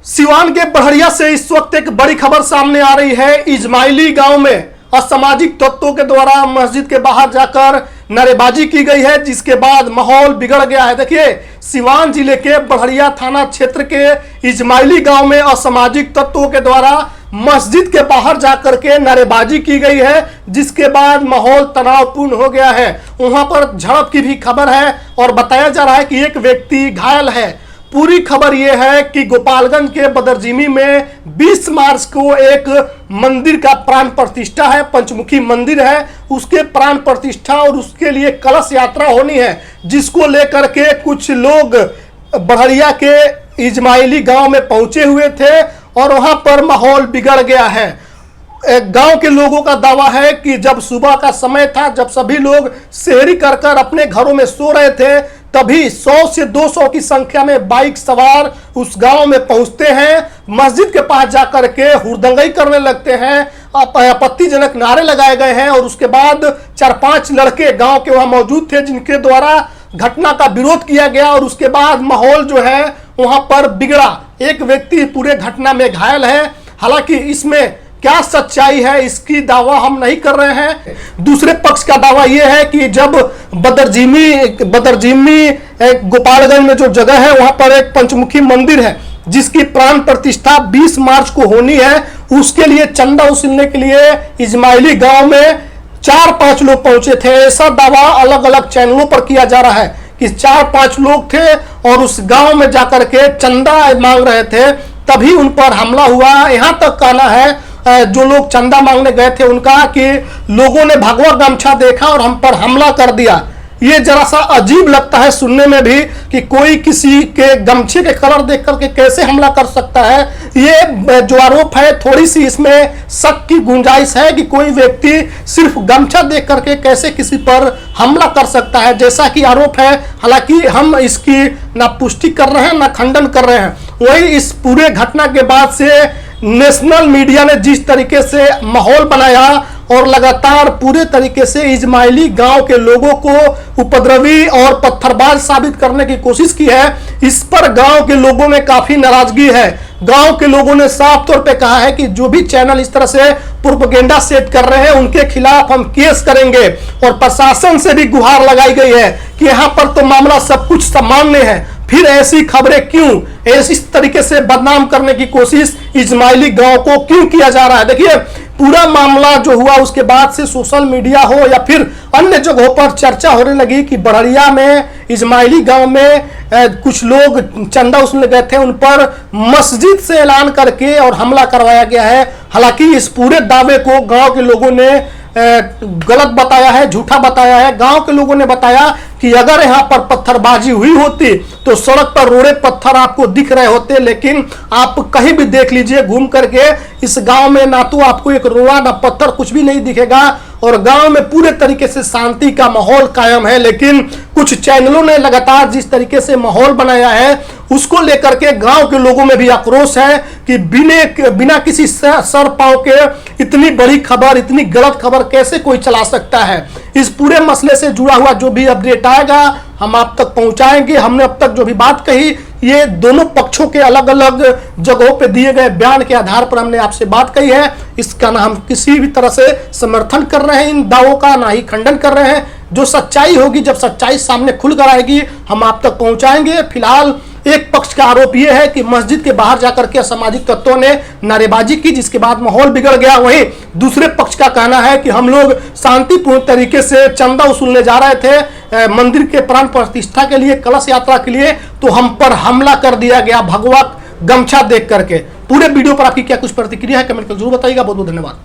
सिवान के बड़हरिया से इस वक्त एक बड़ी खबर सामने आ रही है। इजमाइली गांव में असामाजिक तत्वों के द्वारा मस्जिद के बाहर जाकर नारेबाजी की गई है, जिसके बाद माहौल बिगड़ गया है। देखिए, सिवान जिले के बड़हरिया थाना क्षेत्र के इजमाइली गांव में असामाजिक तत्वों के द्वारा मस्जिद के बाहर जाकर के नारेबाजी की गई है, जिसके बाद माहौल तनावपूर्ण हो गया है। वहां पर झड़प की भी खबर है और बताया जा रहा है कि एक व्यक्ति घायल है। पूरी खबर यह है कि गोपालगंज के बदरजीमी में 20 मार्च को एक मंदिर का प्राण प्रतिष्ठा है, पंचमुखी मंदिर है, उसके प्राण प्रतिष्ठा और उसके लिए कलश यात्रा होनी है, जिसको लेकर के कुछ लोग बड़हरिया के इजमाइली गांव में पहुंचे हुए थे और वहां पर माहौल बिगड़ गया है। गांव के लोगों का दावा है कि जब सुबह का समय था, जब सभी लोग सेहरी कर कर अपने घरों में सो रहे थे, तभी 100 से 200 की संख्या में बाइक सवार उस गांव में पहुंचते हैं, मस्जिद के पास जाकर के हुड़दंगई करने लगते हैं, आपत्तिजनक नारे लगाए गए हैं और उसके बाद 4-5 लड़के गांव के वहां मौजूद थे, जिनके द्वारा घटना का विरोध किया गया और उसके बाद माहौल जो है वहां पर बिगड़ा। एक व्यक्ति पूरे घटना में घायल है। हालांकि इसमें क्या सच्चाई है इसकी दावा हम नहीं कर रहे हैं। दूसरे पक्ष का दावा यह है कि जब बदरजीमी गोपालगंज में जो जगह है वहां पर एक पंचमुखी मंदिर है, जिसकी प्राण प्रतिष्ठा 20 मार्च को होनी है, उसके लिए चंदा वसूलने के लिए इजमाइली गांव में 4-5 लोग पहुंचे थे। ऐसा दावा अलग अलग चैनलों पर किया जा रहा है कि 4-5 लोग थे और उस गांव में जाकर के चंदा मांग रहे थे, तभी उन पर हमला हुआ। यहां तक कहना है जो लोग चंदा मांगने गए थे उनका कि लोगों ने भगवा गमछा देखा और हम पर हमला कर दिया। ये जरा सा अजीब लगता है सुनने में भी कि कोई किसी के गमछे के कलर देख करके कैसे हमला कर सकता है। ये जो आरोप है, थोड़ी सी इसमें शक की गुंजाइश है कि कोई व्यक्ति सिर्फ गमछा देख करके कैसे किसी पर हमला कर सकता है, जैसा कि आरोप है। हालांकि हम इसकी ना पुष्टि कर रहे हैं ना खंडन कर रहे हैं। वही इस पूरे घटना के बाद से नेशनल मीडिया ने जिस तरीके से माहौल बनाया और लगातार पूरे तरीके से इजमाइली गांव के लोगों को उपद्रवी और पत्थरबाज साबित करने की कोशिश की है, इस पर गांव के लोगों में काफी नाराजगी है। गांव के लोगों ने साफ तौर पे कहा है कि जो भी चैनल इस तरह से प्रोपेगेंडा सेट कर रहे हैं उनके खिलाफ हम केस करेंगे और प्रशासन से भी गुहार लगाई गई है कि यहाँ पर तो मामला सब कुछ सामान्य है, फिर ऐसी खबरें क्यों, इस तरीके से बदनाम करने की कोशिश इजमाइली गांव को क्यों किया जा रहा है। देखिए, पूरा मामला जो हुआ उसके बाद से सोशल मीडिया हो या फिर अन्य जगहों पर चर्चा होने लगी कि बड़हरिया में इजमाइली गांव में कुछ लोग चंदा वसूलने गए थे, उन पर मस्जिद से ऐलान करके और हमला करवाया गया है। हालांकि इस पूरे दावे को गांव के लोगों ने गलत बताया है, झूठा बताया है। गांव के लोगों ने बताया कि अगर यहां पर पत्थरबाजी हुई होती तो सड़क पर रोड़े पत्थर आपको दिख रहे होते, लेकिन आप कहीं भी देख लीजिए घूम करके, इस गांव में ना तो आपको एक रोड़ा ना पत्थर कुछ भी नहीं दिखेगा और गांव में पूरे तरीके से शांति का माहौल कायम है। लेकिन कुछ चैनलों ने लगातार जिस तरीके से माहौल बनाया है उसको लेकर के गांव के लोगों में भी आक्रोश है कि बिना किसी सर पांव के इतनी बड़ी खबर, इतनी गलत खबर कैसे कोई चला सकता है। इस पूरे मसले से जुड़ा हुआ जो भी अपडेट आएगा हम आप तक पहुंचाएंगे। हमने अब तक जो भी बात कही ये दोनों पक्षों के अलग अलग जगहों पे दिए गए बयान के आधार पर हमने आपसे बात कही है। इसका ना हम किसी भी तरह से समर्थन कर रहे हैं इन दावों का, ना ही खंडन कर रहे हैं। जो सच्चाई होगी, जब सच्चाई सामने खुलकर आएगी हम आप तक पहुंचाएंगे। फिलहाल एक पक्ष का आरोप यह है कि मस्जिद के बाहर जाकर के असामाजिक तत्वों ने नारेबाजी की, जिसके बाद माहौल बिगड़ गया। वहीं दूसरे पक्ष का कहना है कि हम लोग शांतिपूर्ण तरीके से चंदा वसूलने जा रहे थे मंदिर के प्राण प्रतिष्ठा के लिए, कलश यात्रा के लिए, तो हम पर हमला कर दिया गया भगवा गमछा देख करके। पूरे वीडियो पर आपकी क्या कुछ प्रतिक्रिया है कमेंट कर जरूर बताइएगा। बहुत बहुत धन्यवाद।